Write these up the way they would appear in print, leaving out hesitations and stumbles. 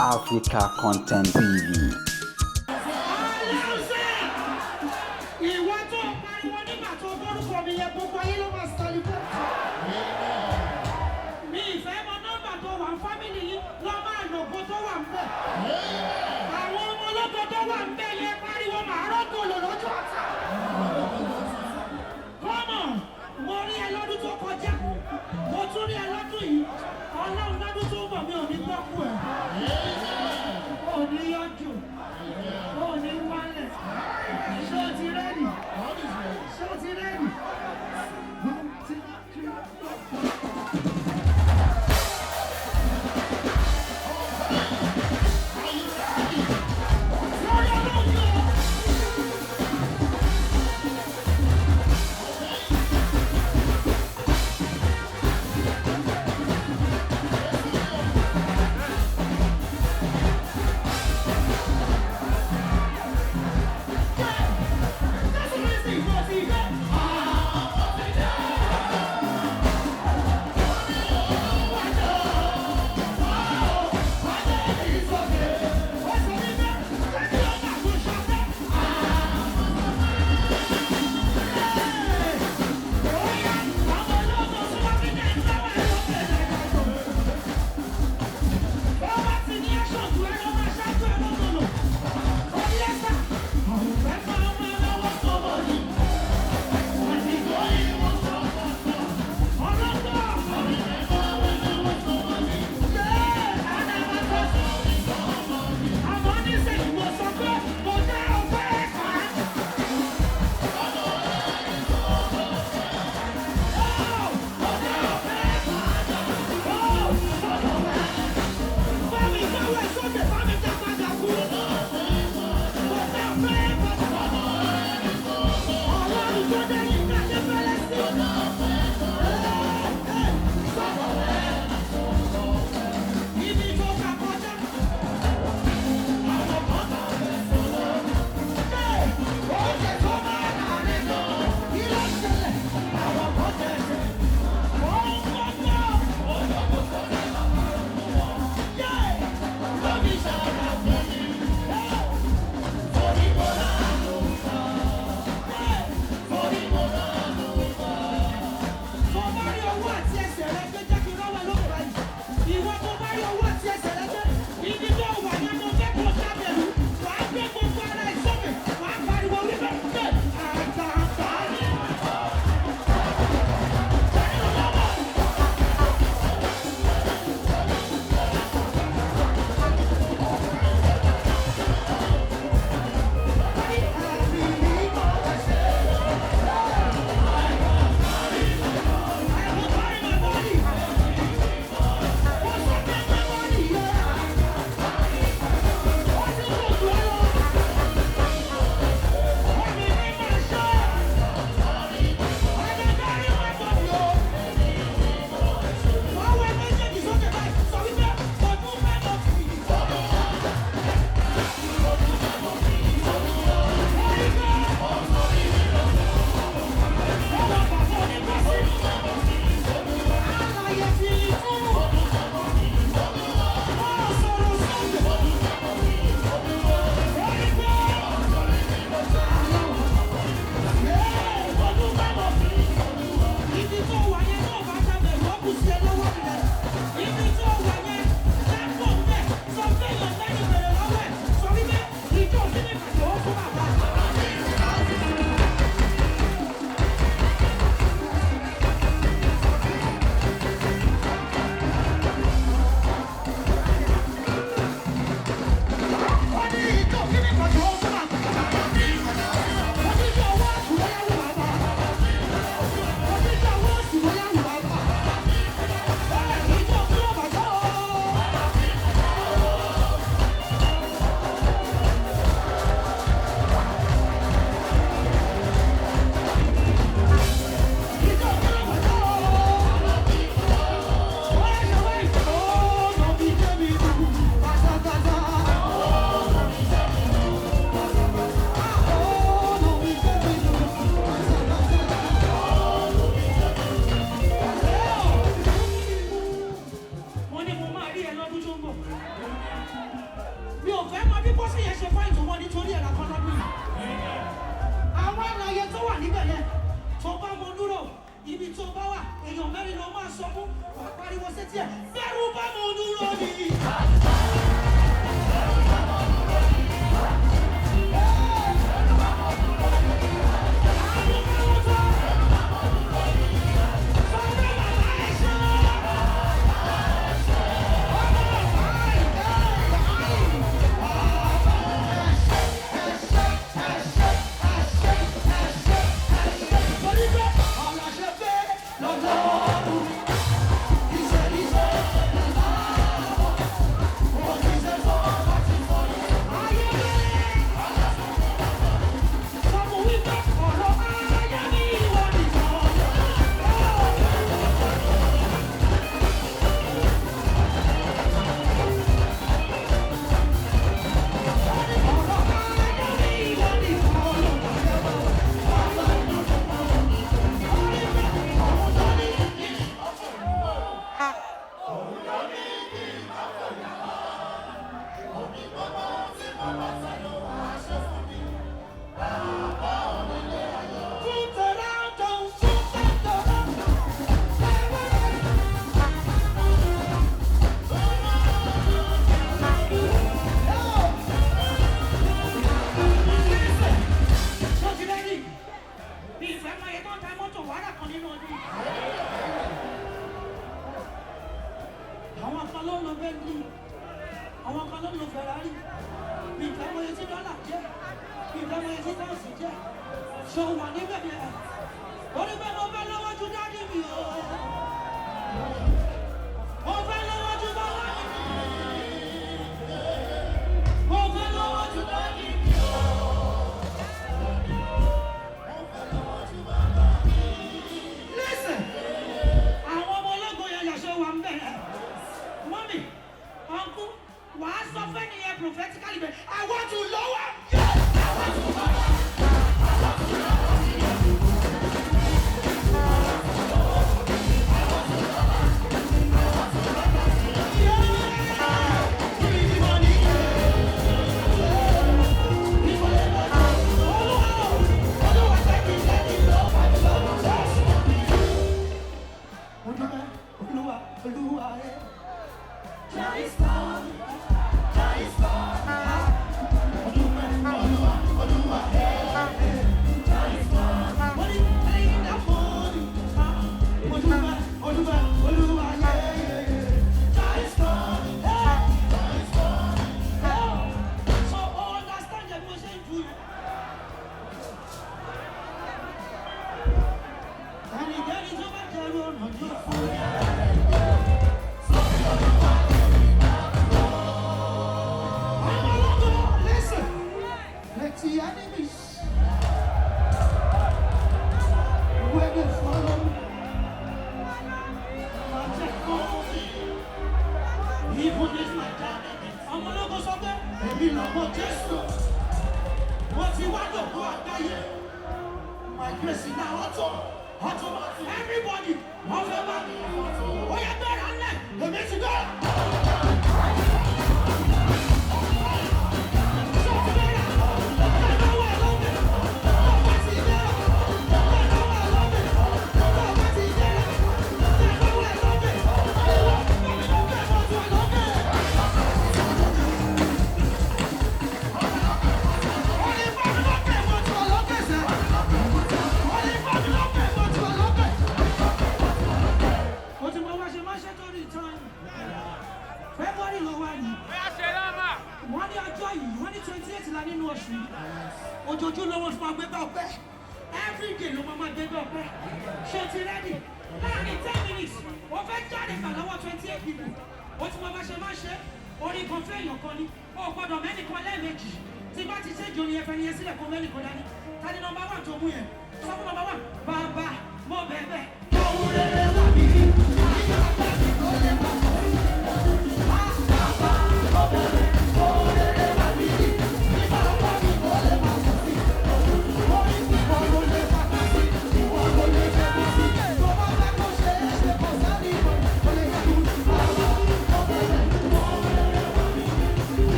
Africa Content TV. ibi tó bá wà èèyàn mẹ́rin ló máa sọ fún wàá pariwo sétí ẹ̀ bẹ́rù bá mo dúró ni.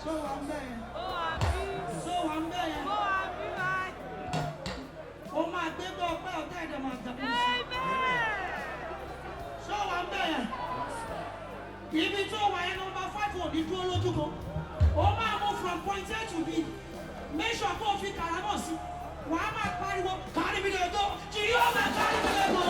So I'm there. So I'm there. Oh my baby, oh my God, my God. So I'm there. Ibi tó wà yẹn number 5 ò ní dúró lójú kan. Ó máa move from point A to B. Make sure kó o fi kàrámọ̀ sí. Wàá máa pariwo kárí mi lè go. Jìyọ́mà kárí mi lè go.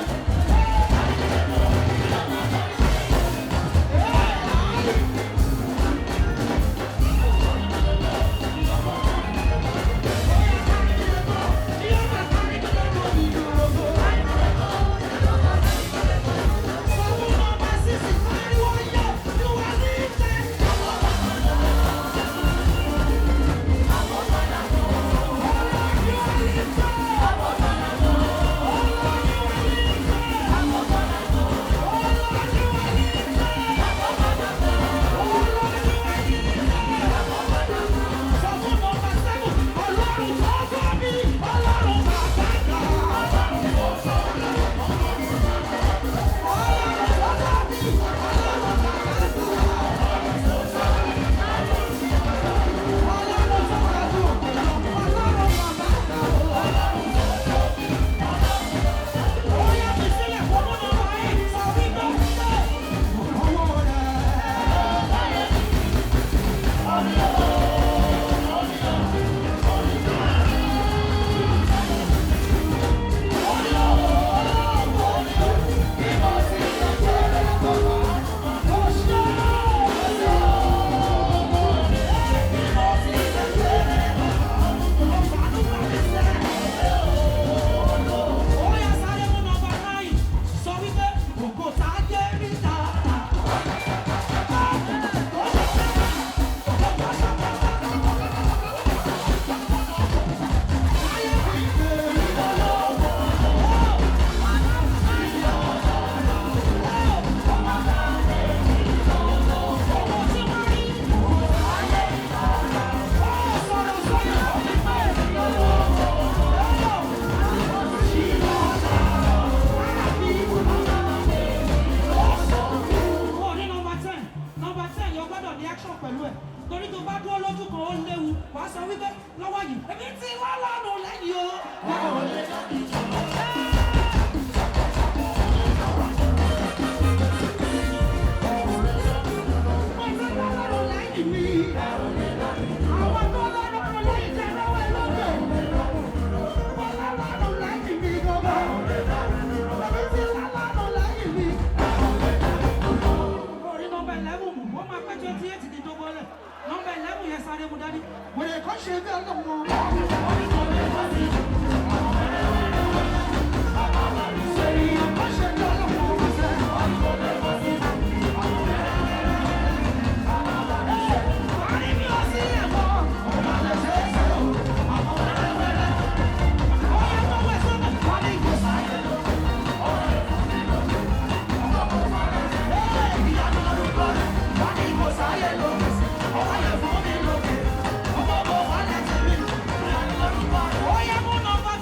Number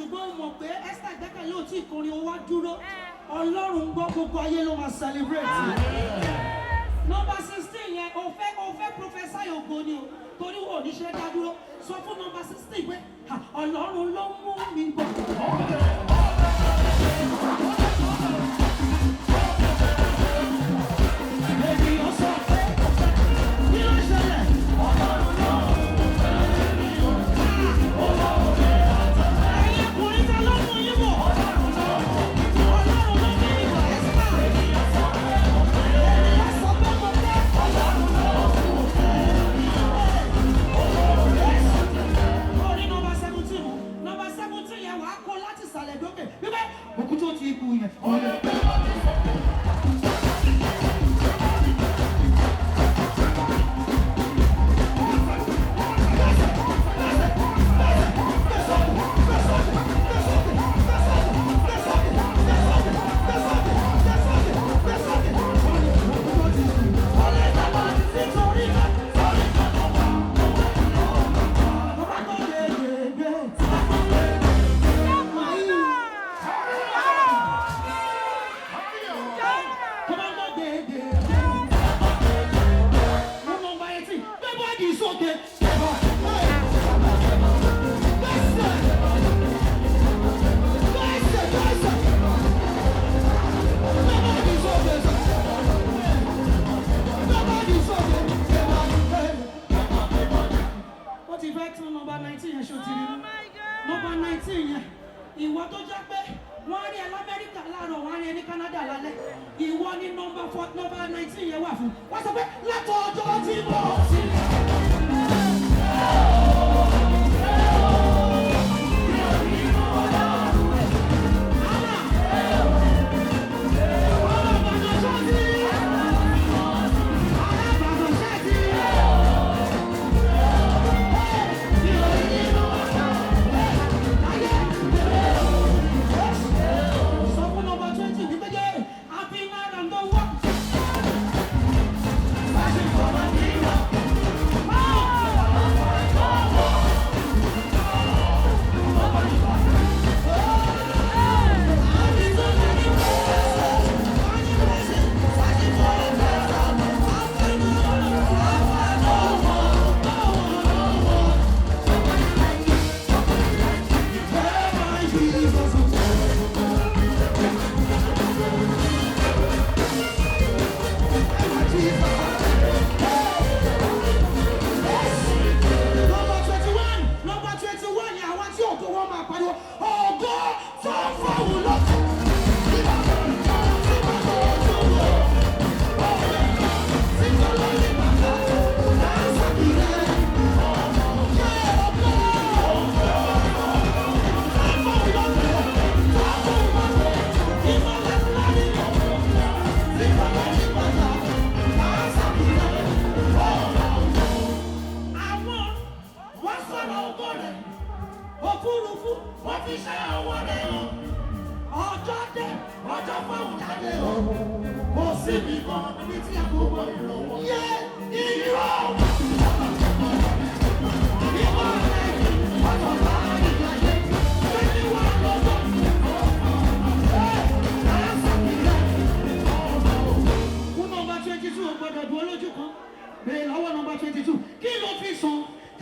ṣùgbọ́n mo mọ̀ pé Esther gbẹ́kẹ̀lé ò tí ì kọrin ó wá dúró Ọlọ́run gbọ́ gbogbo ayé ló máa celebrate. Nọ́mbà 16 yẹn o fẹ́ prophesy ògo ni o torí wo ní ṣe dá dúró sọ fún nọ́mbà 16 pé Ọlọ́run ló mú mi gbọ́. Ènìyàn sọ pé kí ló ṣẹlẹ̀ Ọlọ́run ló mú mi gbọ́. Ẹ̀yin ọkùnrin ta ló mú yín bọ̀. Ọlọ́run ló mú mi gbọ́. Esther. Ènìyàn sọ pé mo fẹ́. Ènìyàn sọ pé mo fẹ́. Ọlọ́run ló mú mi gbọ́. Orí nọ́mbà 17 mú. Nọ́mbà 17 yẹn wàá kó láti ìsàlẹ̀ dókè. Bíbẹ́ òkú tó ti kú yẹn. Nọ́mbà 19 yẹn ìwọ tó jẹ́ pé wọ́n rí ẹ l'Amẹ́ríkà láàárọ̀ wọ́n rí ẹ ní Canada lálẹ́ ìwọ ní nọ́mbà 19 yẹn wà fún wọ́n sọ pé látọ̀ ọjọ́ tí mo ti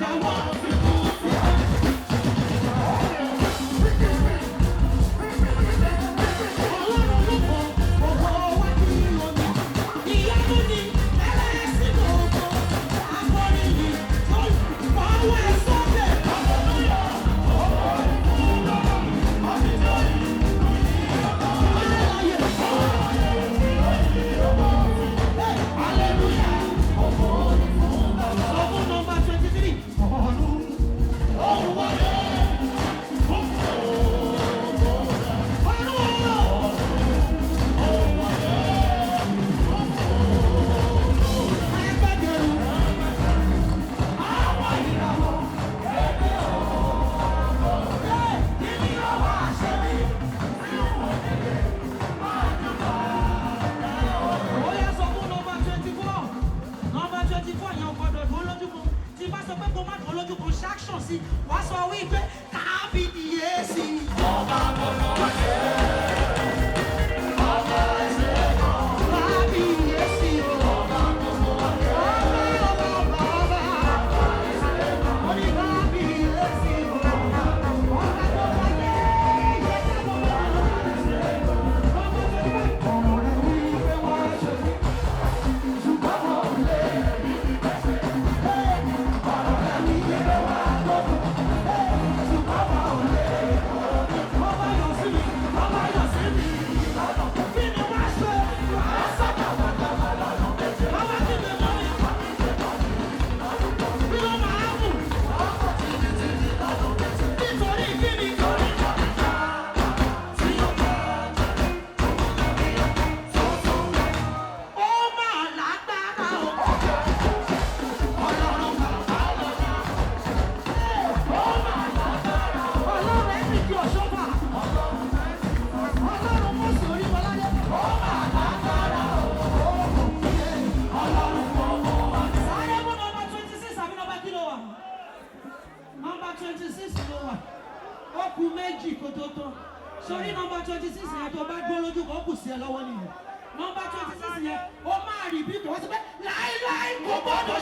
Amor méjì kó tó tán sórí nọ́mbà 26 yẹn tó bá dúró lójú kan kù sí ẹ lọ́wọ́ nìyẹn nọ́mbà 26 yẹn ó máa rí bí kò wọ́n ti pẹ́ láíláí kò gbọ́dọ̀